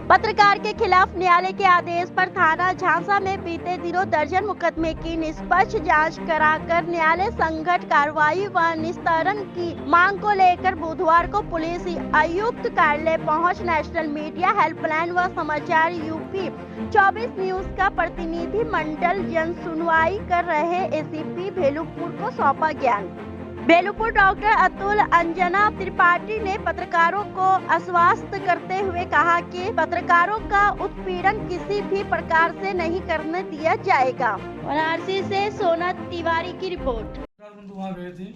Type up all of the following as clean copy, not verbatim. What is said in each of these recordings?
पत्रकार के खिलाफ न्यायालय के आदेश पर थाना झांसा में बीते दिनों दर्जन मुकदमे की निष्पक्ष जांच कराकर न्यायालय संगठन कार्रवाई व निस्तारण की मांग को लेकर बुधवार को पुलिस आयुक्त कार्यालय पहुंच नेशनल मीडिया हेल्पलाइन व समाचार यूपी 24 न्यूज का प्रतिनिधि मंडल जन सुनवाई कर रहे एसीपी भेलुपुर को सौंपा ज्ञान। भेलुपुर डॉक्टर अतुल अंजना त्रिपाठी ने पत्रकारों को आश्वस्त करते हुए कहा कि पत्रकारों का उत्पीड़न किसी भी प्रकार से नहीं करने दिया जाएगा। वाराणसी से सोना तिवारी की रिपोर्ट। वहाँ गए थे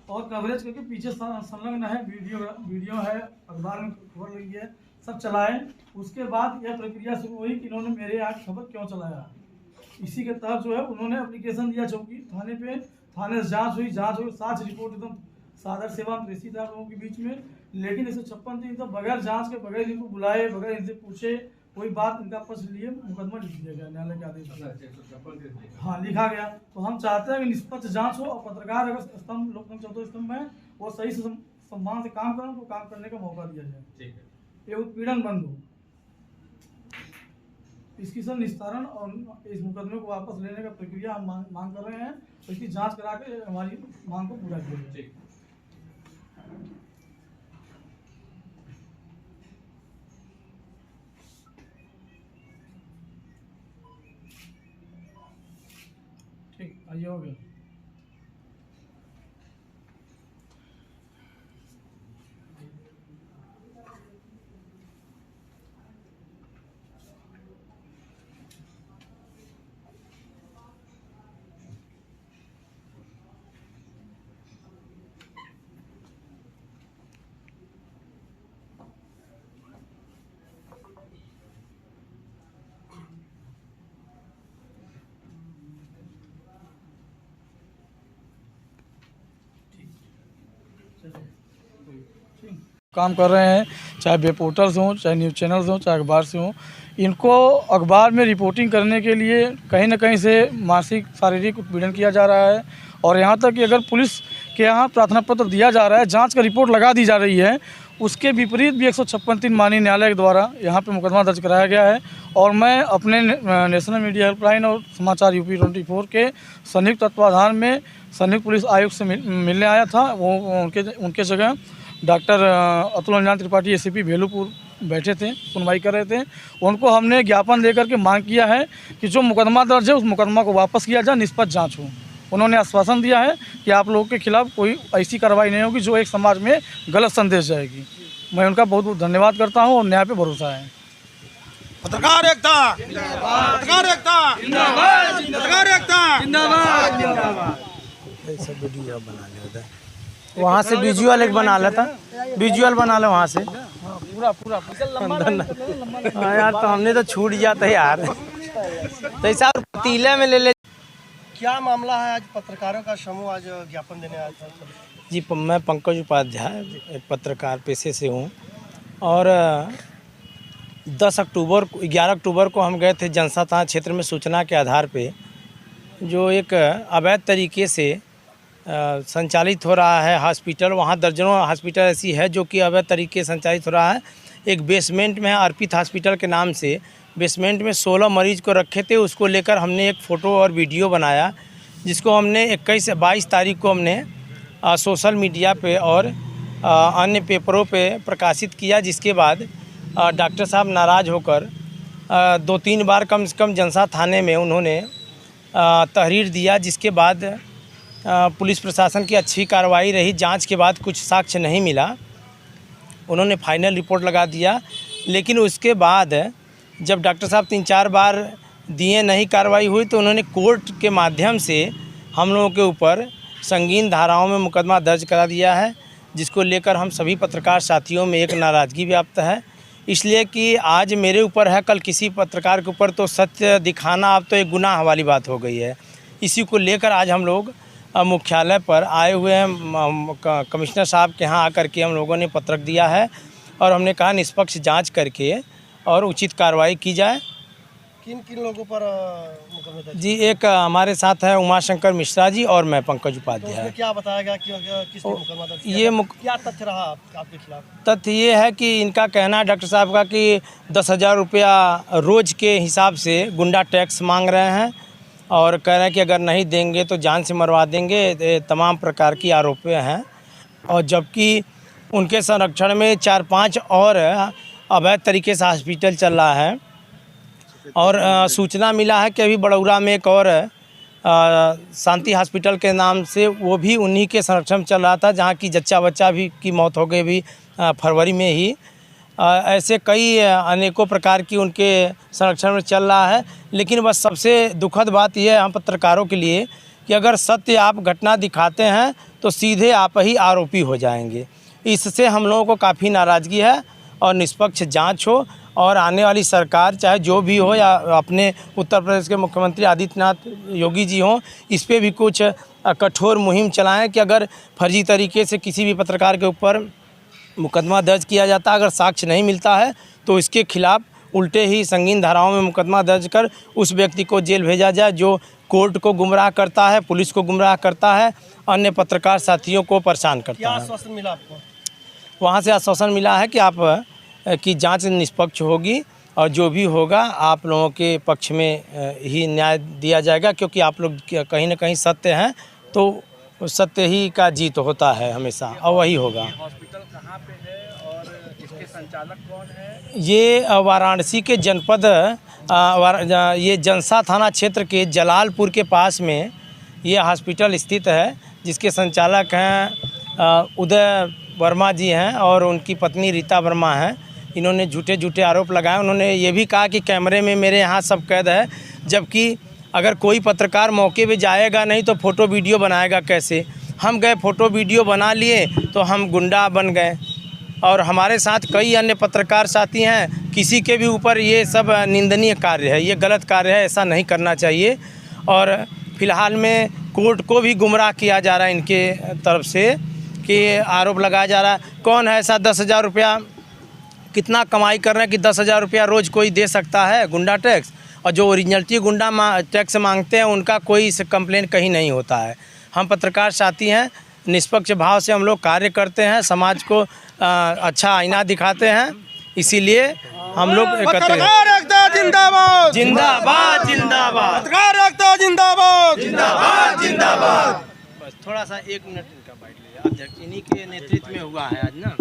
और कवरेज करके पीछे संलग्न है, वीडियो है, अखबार में खबर लगी है, सब चलाए। उसके बाद यह प्रक्रिया शुरू हुई कि इन्होंने मेरे यहाँ खबर क्यों चलाया। इसी के तहत जो है उन्होंने एप्लीकेशन दिया चौकी थाने पे, थाने से जांच हुई, साक्ष्य रिपोर्ट एकदम सादर सेवा में प्रेषित है लोगों के बीच में। लेकिन 156 दिन तो बगैर जांच के, बगैर इनको बुलाए, बगैर इनसे पूछे कोई बात इनका पक्ष लिए मुकदमा लिख दिया गया न्यायालय के आदेश पर। हाँ, लिखा गया। तो हम चाहते हैं कि निष्पक्ष जांच हो और पत्रकार अगर स्तंभ लोकतंत्र चौथे स्तंभ में वो सही से सम्मान से काम करें तो काम करने का मौका दिया जाए। ये उत्पीड़न बंद हो, इसकी सब निस्तारण और इस मुकदमे को वापस लेने का प्रक्रिया हम मांग कर रहे हैं। तो इसकी जांच करा के हमारी मांग को पूरा किया जाए। ठीक, आइए, हो गया। काम कर रहे हैं, चाहे वेब पोर्टल्स हों, चाहे न्यूज़ चैनल्स हों, चाहे अखबार से हों। इनको अखबार में रिपोर्टिंग करने के लिए कहीं न कहीं से मानसिक शारीरिक उत्पीड़न किया जा रहा है। और यहाँ तक कि अगर पुलिस के यहाँ प्रार्थना पत्र दिया जा रहा है, जांच का रिपोर्ट लगा दी जा रही है, उसके विपरीत भी 156 माननीय न्यायालय के द्वारा यहाँ पे मुकदमा दर्ज कराया गया है। और मैं अपने नेशनल मीडिया हेल्पलाइन और समाचार यूपी 24 के संयुक्त तत्वाधान में संयुक्त पुलिस आयुक्त से मिलने आया था। वो उनके जगह डॉक्टर अतुल अंजना त्रिपाठी एसीपी भेलुपुर बैठे थे, सुनवाई कर रहे थे। उनको हमने ज्ञापन देकर के मांग किया है कि जो मुकदमा दर्ज है उस मुकदमा को वापस किया जाए, निष्पक्ष जांच हो। उन्होंने आश्वासन दिया है कि आप लोगों के खिलाफ कोई ऐसी कार्रवाई नहीं होगी जो एक समाज में गलत संदेश जाएगी। मैं उनका बहुत बहुत धन्यवाद करता हूँ और न्याय पे भरोसा है। पत्रकार एकता, पत्रकार एकता, पत्रकार एकता जिंदाबाद, जिंदाबाद। सब वीडियो बना लेता, वहाँ से विजुअल एक बना लेता, विजुअल बना लो वहाँ से। पूरा हाँ यार, तो हमने तो छूट जाता है यार। तो ऐसा पतीले में ले ले। क्या मामला है? आज पत्रकारों का समूह आज ज्ञापन देने आया था। जी, मैं पंकज उपाध्याय एक पत्रकार पेशे से हूँ। और 11 अक्टूबर को हम गए थे जनसा थाना क्षेत्र में सूचना के आधार पे जो एक अवैध तरीके से संचालित हो रहा है हॉस्पिटल। वहाँ दर्जनों हॉस्पिटल ऐसी है जो कि अवैध तरीके से संचालित हो रहा है। एक बेसमेंट में है अर्पित हॉस्पिटल के नाम से, बेसमेंट में 16 मरीज को रखे थे। उसको लेकर हमने एक फ़ोटो और वीडियो बनाया, जिसको हमने 21 से 22 तारीख को हमने सोशल मीडिया पे और अन्य पेपरों पे प्रकाशित किया। जिसके बाद डॉक्टर साहब नाराज़ होकर 2-3 बार कम से कम जनसा थाने में उन्होंने तहरीर दिया। जिसके बाद पुलिस प्रशासन की अच्छी कार्रवाई रही। जांच के बाद कुछ साक्ष्य नहीं मिला, उन्होंने फाइनल रिपोर्ट लगा दिया। लेकिन उसके बाद जब डॉक्टर साहब 3-4 बार दिए, नहीं कार्रवाई हुई, तो उन्होंने कोर्ट के माध्यम से हम लोगों के ऊपर संगीन धाराओं में मुकदमा दर्ज करा दिया है, जिसको लेकर हम सभी पत्रकार साथियों में एक नाराज़गी व्याप्त है। इसलिए कि आज मेरे ऊपर है, कल किसी पत्रकार के ऊपर तो सत्य दिखाना अब तो एक गुनाह वाली बात हो गई है। इसी को लेकर आज हम लोग मुख्यालय पर आए हुए हैं। कमिश्नर साहब के यहाँ आकर के हम लोगों ने पत्रक दिया है और हमने कहा निष्पक्ष जांच करके और उचित कार्रवाई की जाए। किन किन लोगों पर मुकदमा दर्ज? जी, एक हमारे साथ है उमाशंकर मिश्रा जी और मैं पंकज तो उपाध्याय। उसमें क्या बताया गया कि किस पे मुकदमा दर्ज किया ये गया? मुक- क्या तथ्य रहा आपके खिलाफ? तथ्य ये है कि इनका कहना है डॉक्टर साहब का कि 10,000 रुपया रोज़ के हिसाब से गुंडा टैक्स मांग रहे हैं और कह रहे हैं कि अगर नहीं देंगे तो जान से मरवा देंगे। ये तमाम प्रकार की आरोप हैं और जबकि उनके संरक्षण में 4-5 और अवैध तरीके से हॉस्पिटल चल रहा है और सूचना मिला है कि अभी बड़ौरा में एक और शांति हॉस्पिटल के नाम से वो भी उन्हीं के संरक्षण में चल रहा था, जहाँ की जच्चा बच्चा भी की मौत हो गई अभी फरवरी में ही। ऐसे कई अनेकों प्रकार की उनके संरक्षण में चल रहा है। लेकिन बस सबसे दुखद बात यह है हम पत्रकारों के लिए कि अगर सत्य आप घटना दिखाते हैं तो सीधे आप ही आरोपी हो जाएंगे। इससे हम लोगों को काफ़ी नाराज़गी है और निष्पक्ष जांच हो और आने वाली सरकार चाहे जो भी हो या अपने उत्तर प्रदेश के मुख्यमंत्री आदित्यनाथ योगी जी हों, इस पे भी कुछ कठोर मुहिम चलाएं कि अगर फर्जी तरीके से किसी भी पत्रकार के ऊपर मुकदमा दर्ज किया जाता है, अगर साक्ष्य नहीं मिलता है तो इसके खिलाफ उल्टे ही संगीन धाराओं में मुकदमा दर्ज कर उस व्यक्ति को जेल भेजा जाए जो कोर्ट को गुमराह करता है, पुलिस को गुमराह करता है, अन्य पत्रकार साथियों को परेशान करता क्या है। आश्वासन मिला आपको? वहाँ से आश्वासन मिला है कि आप की जांच निष्पक्ष होगी और जो भी होगा आप लोगों के पक्ष में ही न्याय दिया जाएगा, क्योंकि आप लोग कहीं ना कहीं सत्य हैं तो सत्य ही का जीत होता है हमेशा और वही होगा। हॉस्पिटल कहाँ पे है और इसके संचालक कौन है? ये वाराणसी के जनपद ये जनसा थाना क्षेत्र के जलालपुर के पास में ये हॉस्पिटल स्थित है, जिसके संचालक हैं उदय वर्मा जी हैं और उनकी पत्नी रीता वर्मा हैं। इन्होंने झूठे आरोप लगाए। उन्होंने ये भी कहा कि कैमरे में मेरे यहाँ सब कैद है, जबकि अगर कोई पत्रकार मौके पे जाएगा नहीं तो फ़ोटो वीडियो बनाएगा कैसे। हम गए फ़ोटो वीडियो बना लिए तो हम गुंडा बन गए और हमारे साथ कई अन्य पत्रकार साथी हैं। किसी के भी ऊपर ये सब निंदनीय कार्य है, ये गलत कार्य है, ऐसा नहीं करना चाहिए। और फिलहाल में कोर्ट को भी गुमराह किया जा रहा है इनके तरफ से कि आरोप लगाया जा रहा है। कौन है ऐसा 10,000 रुपया कितना कमाई कर रहे हैं कि 10,000 रुपया रोज़ कोई दे सकता है गुंडा टैक्स? और जो ओरिजिनलिटी गुंडा टैक्स मांगते हैं उनका कोई कंप्लेंट कहीं नहीं होता है। हम पत्रकार साथी हैं, निष्पक्ष भाव से हम लोग कार्य करते हैं, समाज को अच्छा आईना दिखाते हैं, इसीलिए हम लोग पत्रकार एकता जिंदाबाद, जिंदाबाद जिंदाबाद, पत्रकार एकता जिंदाबाद, जिंदाबाद जिंदाबाद। बस थोड़ा सा 1 मिनट इनका बाइट लीजिए। अध्यक्ष इन्हीं के नेतृत्व में हुआ है आज ना।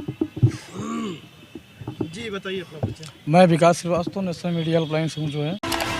जी बताइए अपना परिचय। मैं विकास श्रीवास्तव, नेशनल मीडिया हेल्पलाइन से हूँ जो है।